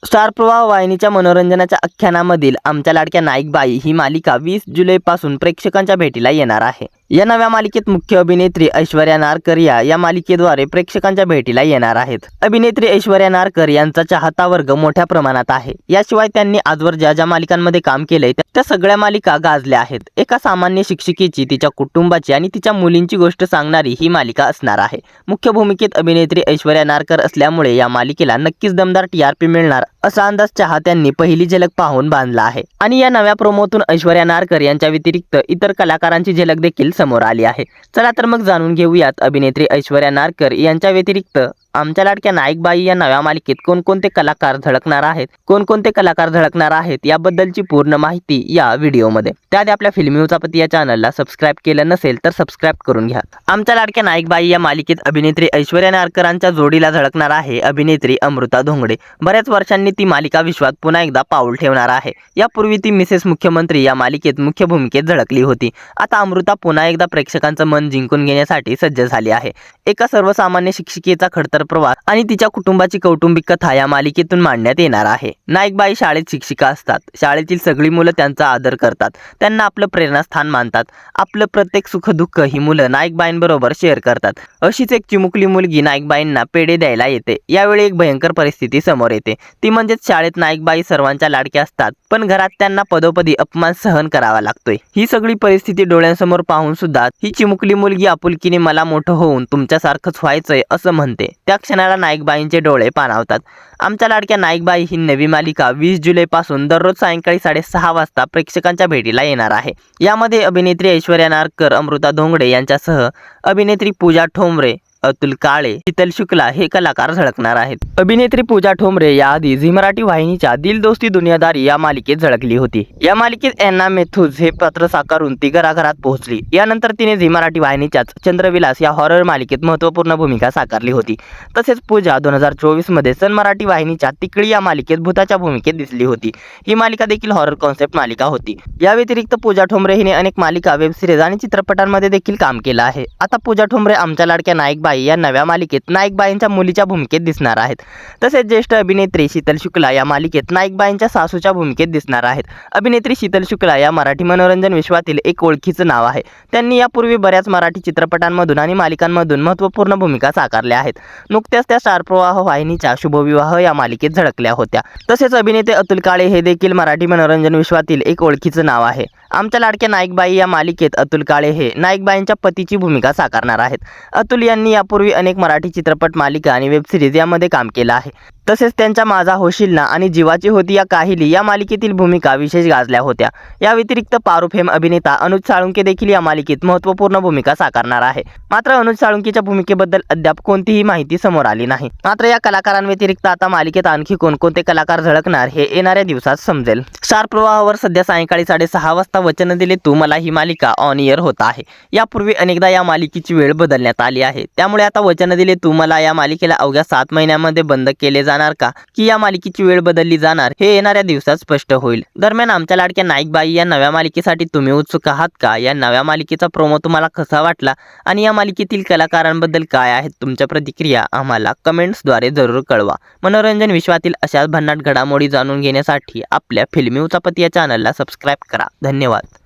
Star प्रवाह वाहिनीच्या मनोरंजनाच्या आख्यानामधील आमच्या लाडक्या नाईकबाई ही मालिका 20 जुलैपासून प्रेक्षकांच्या भेटीला येणार आहे। या नव्या मालिकेत मुख्य अभिनेत्री ऐश्वर्या नारकर या मालिकेद्वारे प्रेक्षकांच्या भेटीला येणार आहेत। अभिनेत्री ऐश्वर्या नारकर यांचा चाहता वर्ग मोठ्या प्रमाणात आहे। याशिवाय त्यांनी आजवर ज्या मालिकांमध्ये काम केले त्या सगळ्या मालिका गाजल्या आहेत। एका सामान्य शिक्षिकेची, तिच्या कुटुंबाची आणि तिच्या मुलींची गोष्ट सांगणारी ही मालिका असणार आहे। मुख्य भूमिकेत अभिनेत्री ऐश्वर्या नारकर असल्यामुळे या मालिकेला नक्कीच दमदार TRP मिळणार असा अंदाज चाहत्यांनी पहिली झलक पाहून बांधला आहे। आणि या नव्या प्रोमोतून ऐश्वर्या नारकर यांच्या व्यतिरिक्त इतर कलाकारांची झलक देखील समोर आली आहे। चला तर मग जाणून घेऊयात अभिनेत्री ऐश्वर्या नारकर यांच्या व्यतिरिक्त आमच्या लाडक्या नाईकबाई या नव्या मालिकेत कोणकोणते कलाकार झळकणार आहेत याबद्दलची पूर्ण माहिती या व्हिडिओमध्ये। त्याआधी आपल्या फिल्मी उचापती या चॅनलला सबस्क्राईब केलं नसेल तर सबस्क्राईब करून घ्या। आमच्या लाडक्या नाईकबाई या मालिकेत अभिनेत्री ऐश्वर्या नारकरांच्या जोडीला झळकणार आहे अभिनेत्री अमृता धोंगडे। बऱ्याच वर्षांनी ती मालिका विश्वात पुन्हा एकदा पाऊल ठेवणार आहे। यापूर्वी ती मिसेस मुख्यमंत्री या मालिकेत मुख्य भूमिकेत झळकली होती। आता अमृता पुन्हा एकदा प्रेक्षकांचं मन जिंकून घेण्यासाठी सज्ज झाली आहे। एका सर्वसामान्य शिक्षिकेचा खडतर प्रवास आणि तिच्या कुटुंबाची कौटुंबिक कथा या मालिकेतून मांडण्यात येणार आहे। नाईकबाई शाळेत शिक्षिका असतात। शाळेतील सगळी मुलं त्यांचा आदर करतात, त्यांना आपलं प्रेरणास्थान मानतात। आपलं प्रत्येक सुखदुःख ही मुलं नाईकबाईंबरोबर शेअर करतात। अशीच एक चिमुकली मुलगी नाईकबाईंना पेढे द्यायला येते। यावेळी एक भयंकर परिस्थिती समोर येते, ती म्हणजेच शाळेत नाईकबाई सर्वांच्या लाडक्या असतात, पण घरात त्यांना पदोपदी अपमान सहन करावा लागतोय। ही सगळी परिस्थिती डोळ्यांसमोर पाहून सुद्धा ही चिमुकली मुलगी आपुलकीने मला मोठं होऊन तुमच्यासारखंच व्हायचंय असं म्हणते। त्या क्षणाला नाईकबाईंचे डोळे पाणावतात। आमच्या लाडक्या नाईकबाई ही नवी मालिका 20 जुलैपासून दररोज सायंकाळी 6:30 वाजता प्रेक्षकांच्या भेटीला येणार आहे। यामध्ये अभिनेत्री ऐश्वर्या नारकर, अमृता धोंगडे यांच्यासह अभिनेत्री पूजा ठोंबरे, अतुल काळे, शीतल शुक्ला हे कलाकार झळकणार आहेत। अभिनेत्री पूजा ठोंबरे याआधी झी मराठी वाहिनीच्या दिल दोस्ती दुनियादारी या मालिकेत झळकली होती। या मालिकेत एन्ना मॅथ्यूज हे पात्र साकारून ती घराघरात पोहोचली। यानंतर तिने झी मराठी वाहिनीच्याच चंद्रविलास या हॉरर मालिकेत महत्त्वपूर्ण भूमिका साकारली होती। तसेच पूजा 2024 मध्ये सन मराठी वाहिनीच्या तिकडी या मालिकेत भूताच्या भूमिकेत दिसली होती। ही मालिका देखील हॉरर कॉन्सेप्ट मालिका होती। या व्यतिरिक्त पूजा ठोंबरे हिने अनेक मालिका, वेब सिरीज आणि चित्रपटांमध्ये देखील काम केलं आहे। आता पूजा ठोंबरे आमच्या लाडक्या नाईकबाई या नव्या मालिकेत नाईकबाईंच्या मुलीच्या भूमिकेत दिसणार आहेत। तसेच ज्येष्ठ अभिनेत्री शीतल शुक्ला या मालिकेत नाईकबाईंच्या सासूच्या भूमिकेत दिसणार आहेत। अभिनेत्री शीतल शुक्ला या मराठी मनोरंजन विश्वातील एक ओळखीचं नाव आहे। त्यांनी यापूर्वी बऱ्याच मराठी चित्रपटांमधून आणि मालिकांमधून महत्त्वपूर्ण भूमिका साकारल्या आहेत। नुकत्याच त्या स्टार प्रवाह वाहिनीच्या शुभविवाह या मालिकेत झळकल्या होत्या। तसेच अभिनेते अतुल काळे हे देखील मराठी मनोरंजन विश्वातील एक ओळखीचं नाव आहे। आमच्या लाडक्या नाईकबाई या मालिकेत अतुल काळे हे नाईकबाईंच्या पतीची भूमिका साकारणार आहेत। अतुल यांनी यापूर्वी अनेक मराठी चित्रपट, मालिका आणि वेब सिरीज यामध्ये काम केलं आहे। तसेच त्यांच्या माझा होशील ना आणि जीवाची होती या काहिली या मालिकेतील भूमिका विशेष गाजल्या होत्या। या व्यतिरिक्त पारुफेम अभिनेता अनुज साळुंके देखील या मालिकेत महत्त्वपूर्ण भूमिका साकारणार आहे। मात्र अनुज साळुंकेच्या भूमिकेबद्दल अद्याप कोणतीही माहिती समोर आली नाही। मात्र या कलाकारांव्यतिरिक्त आता मालिकेत आणखी कोणकोणते कलाकार झळकणार हे येणाऱ्या दिवसात समजेल। स्टार प्रवाहावर सध्या सायंकाळी 6:30 वाजता वचन दिले तू मला ही मालिका ऑन एअर होत आहे। यापूर्वी अनेकदा या मालिकेची वेळ बदलण्यात आली आहे। त्यामुळे आता वचन दिले तू मला या मालिकेला अवघ्या 7 महिन्यांमध्ये बंद केले जाणार का, की या मालिकेची वेळ बदलली जाणार हे येणाऱ्या दिवसात स्पष्ट होईल। दरम्यान आमच्या लाडक्या नाईकबाई या नव्या मालिकेसाठी तुम्ही उत्सुक आहात का? या नव्या मालिकेचा प्रोमो तुम्हाला कसा वाटला आणि या मालिकेतील कलाकारांबद्दल काय आहेत तुमच्या प्रतिक्रिया आम्हाला कमेंट्सद्वारे जरूर कळवा। मनोरंजन विश्वातील अशाच भन्नाट घडामोडी जाणून घेण्यासाठी आपल्या फिल्मी उचापती या चॅनलला सबस्क्राईब करा। धन्यवाद।